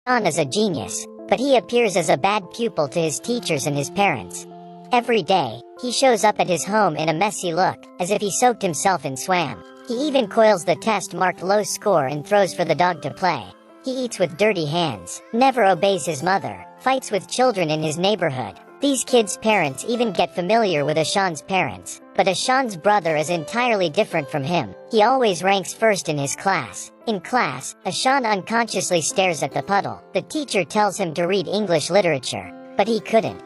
Ashan is a genius, but he appears as a bad pupil to his teachers and his parents. Every day, he shows up at his home in a messy look, as if he soaked himself in swam. He even coils the test marked low score and throws for the dog to play. He eats with dirty hands, never obeys his mother, fights with children in his neighborhood. These kids' parents even get familiar with Ashan's parents. But Ashan's brother is entirely different from him. He always ranks first in his class. In class, Ashan unconsciously stares at the puddle. The teacher tells him to read English literature, but he couldn't.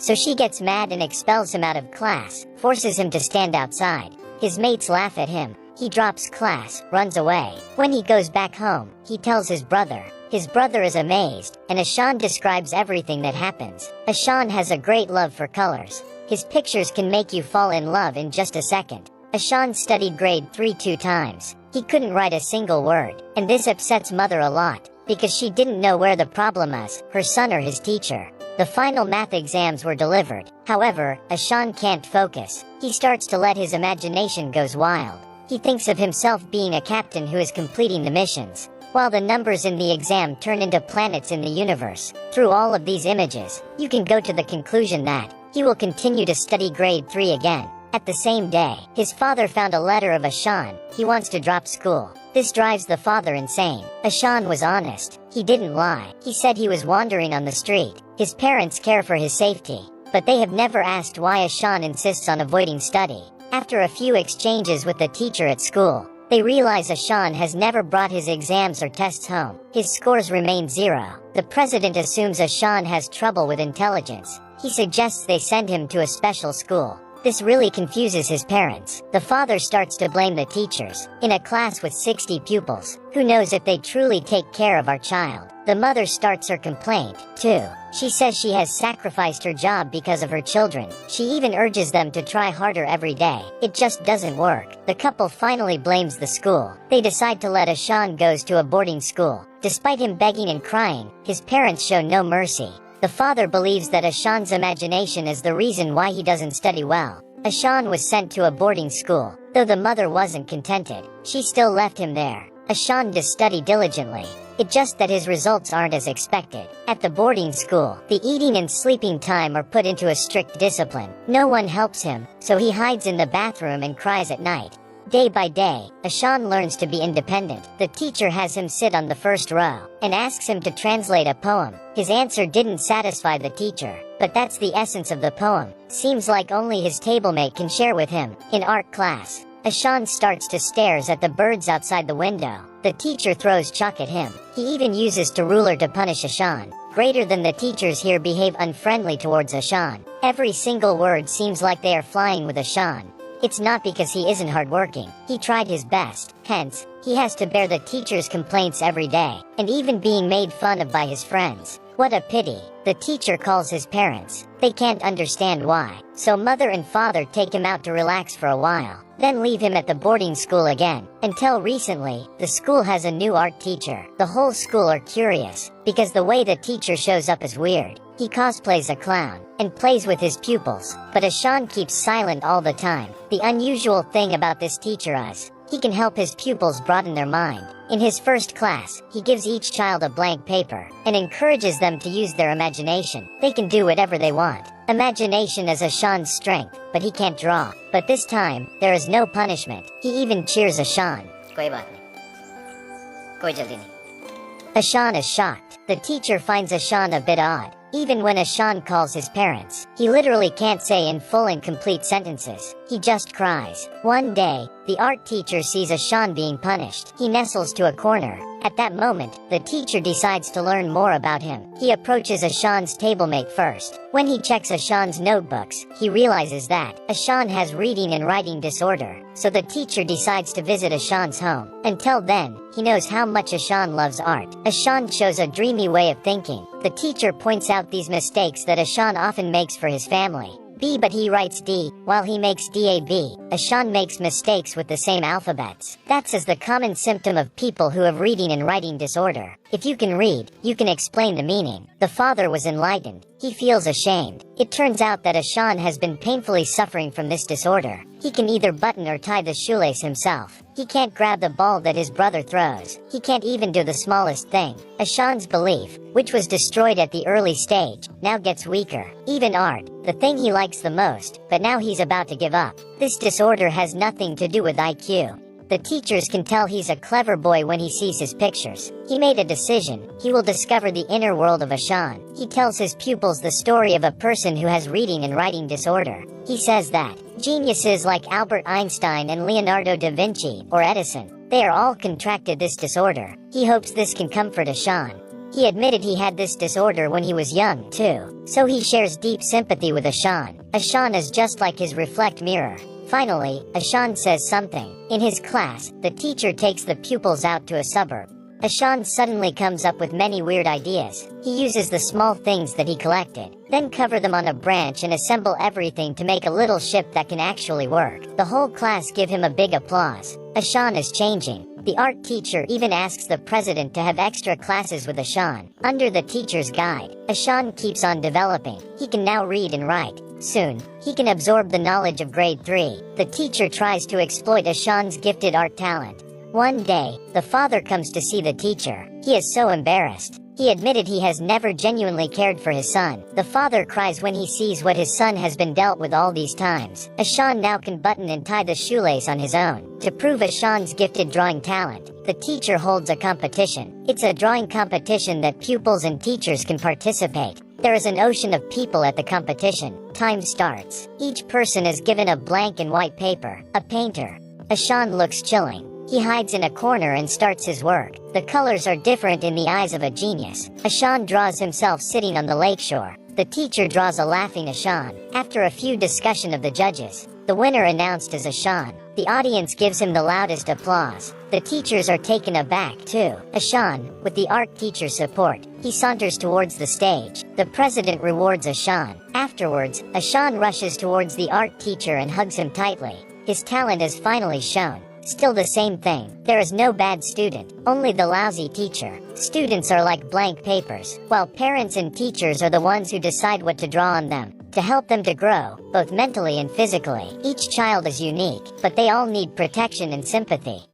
So she gets mad and expels him out of class, forces him to stand outside. His mates laugh at him. He drops class, runs away. When he goes back home, he tells his brother. His brother is amazed, and Ashan describes everything that happens. Ashan has a great love for colors. His pictures can make you fall in love in just a second. Ashan studied grade 3 2 times. He couldn't write a single word, and this upsets mother a lot, because she didn't know where the problem is, her son or his teacher. The final math exams were delivered. However, Ashan can't focus. He starts to let his imagination goes wild. He thinks of himself being a captain who is completing the missions, while the numbers in the exam turn into planets in the universe. Through all of these images, you can go to the conclusion that he will continue to study grade 3 again. At the same day, his father found a letter of Ashan. He wants to drop school. This drives the father insane. Ashan was honest. He didn't lie. He said he was wandering on the street. His parents care for his safety, but they have never asked why Ashan insists on avoiding study. After a few exchanges with the teacher at school, they realize Ashan has never brought his exams or tests home. His scores remain 0. The president assumes Ashan has trouble with intelligence. He suggests they send him to a special school. This really confuses his parents. The father starts to blame the teachers. In a class with 60 pupils, who knows if they truly take care of our child? The mother starts her complaint, too. She says she has sacrificed her job because of her children. She even urges them to try harder every day. It just doesn't work. The couple finally blames the school. They decide to let Ashan goes to a boarding school. Despite him begging and crying, his parents show no mercy. The father believes that Ashan's imagination is the reason why he doesn't study well. Ashan was sent to a boarding school. Though the mother wasn't contented, she still left him there. Ashan does study diligently. It's just that his results aren't as expected. At the boarding school, the eating and sleeping time are put into a strict discipline. No one helps him, so he hides in the bathroom and cries at night. Day by day, Ashan learns to be independent. The teacher has him sit on the first row, and asks him to translate a poem. His answer didn't satisfy the teacher, but that's the essence of the poem. Seems like only his tablemate can share with him. In art class, Ashan starts to stare at the birds outside the window. The teacher throws chalk at him. He even uses a ruler to punish Ashan. Greater than the teachers here behave unfriendly towards Ashan. Every single word seems like they are flying with Ashan. It's not because he isn't hardworking. He tried his best. Hence, he has to bear the teacher's complaints every day, and even being made fun of by his friends. What a pity. The teacher calls his parents. They can't understand why. So mother and father take him out to relax for a while, then leave him at the boarding school again. Until recently, the school has a new art teacher. The whole school are curious, because the way the teacher shows up is weird. He cosplays a clown, and plays with his pupils, but Ashan keeps silent all the time. The unusual thing about this teacher is, he can help his pupils broaden their mind. In his first class, he gives each child a blank paper, and encourages them to use their imagination. They can do whatever they want. Imagination is Ashan's strength, but he can't draw. But this time, there is no punishment. He even cheers Ashan. कोई बात नहीं. कोई जल्दी नहीं. Ashan is shocked. The teacher finds Ashan a bit odd. Even when Ashan calls his parents, he literally can't say in full and complete sentences. He just cries. One day, the art teacher sees Ashan being punished. He nestles to a corner. At that moment, the teacher decides to learn more about him. He approaches Ashan's tablemate first. When he checks Ashan's notebooks, he realizes that Ashan has reading and writing disorder. So the teacher decides to visit Ashan's home. Until then, he knows how much Ashan loves art. Ashan shows a dreamy way of thinking. The teacher points out these mistakes that Ashan often makes for his family. B, but he writes D, while he makes DAB. Ashan makes mistakes with the same alphabets. That's as the common symptom of people who have reading and writing disorder. If you can read, you can explain the meaning. The father was enlightened. He feels ashamed. It turns out that Ashan has been painfully suffering from this disorder. He can either button or tie the shoelace himself. He can't grab the ball that his brother throws. He can't even do the smallest thing. Ashan's belief, which was destroyed at the early stage, now gets weaker. Even art, the thing he likes the most, but now he's about to give up. This disorder has nothing to do with IQ. The teachers can tell he's a clever boy when he sees his pictures. He made a decision. He will discover the inner world of Ashan. He tells his pupils the story of a person who has reading and writing disorder. He says that geniuses like Albert Einstein and Leonardo da Vinci, or Edison, they are all contracted this disorder. He hopes this can comfort Ashan. He admitted he had this disorder when he was young, too. So he shares deep sympathy with Ashan. Ashan is just like his reflect mirror. Finally, Ashan says something. In his class, the teacher takes the pupils out to a suburb. Ashan suddenly comes up with many weird ideas. He uses the small things that he collected, then cover them on a branch and assemble everything to make a little ship that can actually work. The whole class give him a big applause. Ashan is changing. The art teacher even asks the president to have extra classes with Ashan. Under the teacher's guide, Ashan keeps on developing. He can now read and write. Soon, he can absorb the knowledge of grade 3. The teacher tries to exploit Ashan's gifted art talent. One day, the father comes to see the teacher. He is so embarrassed. He admitted he has never genuinely cared for his son. The father cries when he sees what his son has been dealt with all these times. Ashan now can button and tie the shoelace on his own. To prove Ashan's gifted drawing talent, the teacher holds a competition. It's a drawing competition that pupils and teachers can participate. There is an ocean of people at the competition. Time starts. Each person is given a blank and white paper. A painter. Ashan looks chilling. He hides in a corner and starts his work. The colors are different in the eyes of a genius. Ashan draws himself sitting on the lakeshore. The teacher draws a laughing Ashan. After a few discussion of the judges, the winner announced as Ashan. The audience gives him the loudest applause. The teachers are taken aback too. Ashan, with the art teacher's support, he saunters towards the stage. The president rewards Ashan. Afterwards, Ashan rushes towards the art teacher and hugs him tightly. His talent is finally shown. Still the same thing. There is no bad student, only the lousy teacher. Students are like blank papers, while parents and teachers are the ones who decide what to draw on them, to help them to grow, both mentally and physically. Each child is unique, but they all need protection and sympathy.